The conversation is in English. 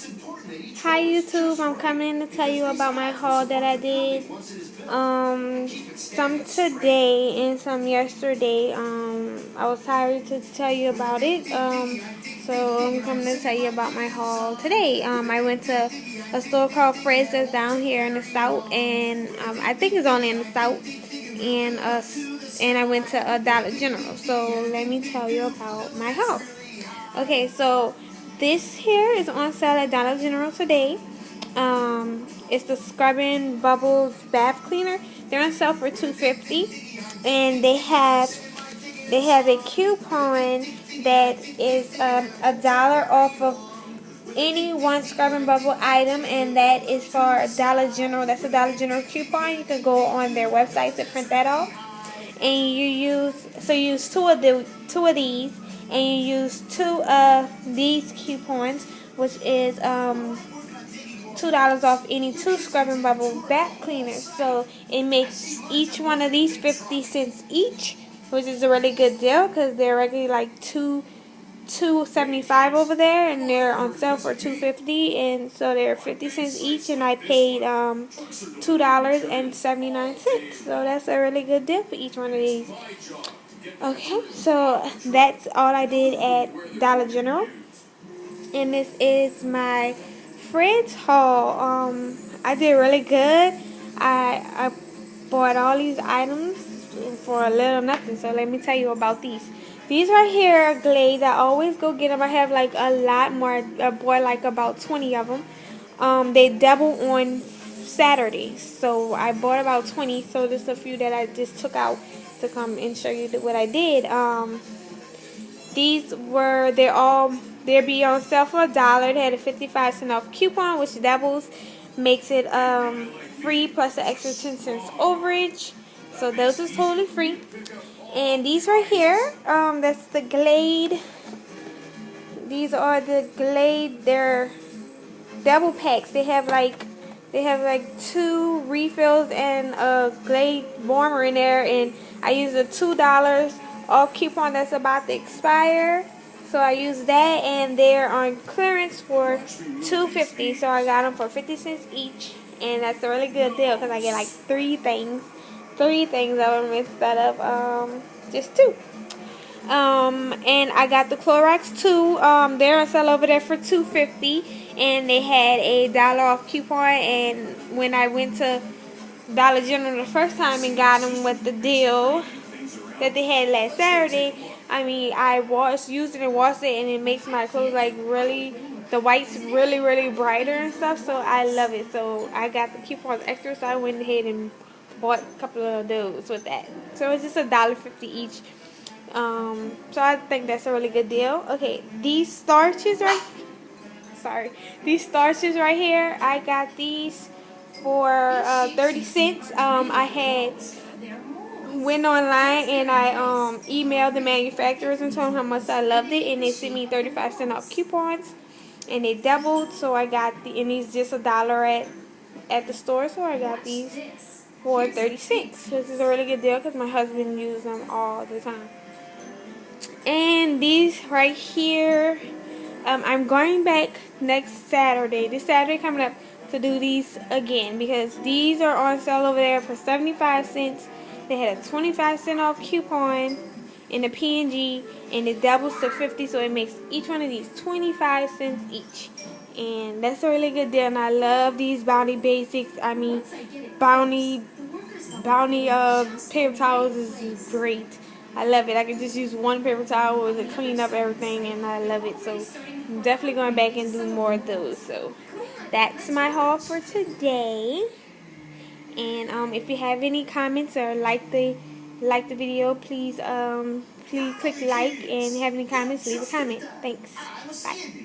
Hi YouTube, I'm coming in to tell you about my haul that I did. Some today and some yesterday. I was tired to tell you about it. So I'm coming to tell you about my haul today. I went to a store called Fred's that's down here in the south, and I think it's only in the south. And I went to a Dollar General. So let me tell you about my haul. Okay, so this here is on sale at Dollar General today. It's the Scrubbing Bubbles Bath Cleaner. They're on sale for $2.50, and they have a coupon that is $1 off of any one Scrubbing Bubble item, and that is for Dollar General. That's a Dollar General coupon. You can go on their website to print that off, and you use two of these, and you use two of these coupons, which is $2 off any two Scrubbing Bubble bath cleaners. So it makes each one of these 50 cents each, which is a really good deal because they're regularly like $2.75 over there, and they're on sale for $2.50, and so they're 50 cents each, and I paid $2.79. So that's a really good deal for each one of these. Okay, so that's all I did at Dollar General, and this is my Fred's haul. I did really good. I bought all these items for a little nothing. So let me tell you about these. These right here are Glade. I always go get them. I have like a lot more. I bought like about 20 of them. They double on Saturdays, so I bought about 20. So there's a few that I just took out to come and show you what I did. They're be on sale for $1. They had a 55-cent off coupon, which doubles, makes it free plus an extra 10 cents overage. So those is totally free. And these right here, that's the Glade. These are the Glade. They're double packs. They have like 2 refills and a Glade warmer in there, and I used a $2 off coupon that's about to expire. So I used that, and they're on clearance for $2.50. So I got them for 50 cents each, and that's a really good deal because I get like 3 things of them instead of just 2. And I got the Clorox too. They're on sale over there for $2.50, and they had a $1 off coupon. And when I went to Dollar General the first time and got them with the deal that they had last Saturday, I mean, I used it and washed it, and it makes my clothes like really, the white's really brighter and stuff. So I love it. So I got the coupons extra, so I went ahead and bought a couple of those with that. So it's just $1.50 each. So I think that's a really good deal. Okay, these starches right here, I got these for 30 cents. I went online and I emailed the manufacturers and told them how much I loved it, and they sent me 35-cent off coupons, and they doubled. So I got and these just $1 at the store, so I got these for 30 cents. This is a really good deal because my husband uses them all the time. And these right here, I'm going back next Saturday, this Saturday coming up, to do these again because these are on sale over there for 75 cents. They had a 25-cent off coupon in the P&G, and it doubles to 50, so it makes each one of these 25 cents each. And that's a really good deal, and I love these Bounty Basics. I mean, Bounty paper towels is great. I love it. I can just use one paper towel to clean up everything, and I love it. So I'm definitely going back and do more of those. So that's my haul for today. And if you have any comments or like the video, please click like, and have any comments, leave a comment. Thanks. Bye.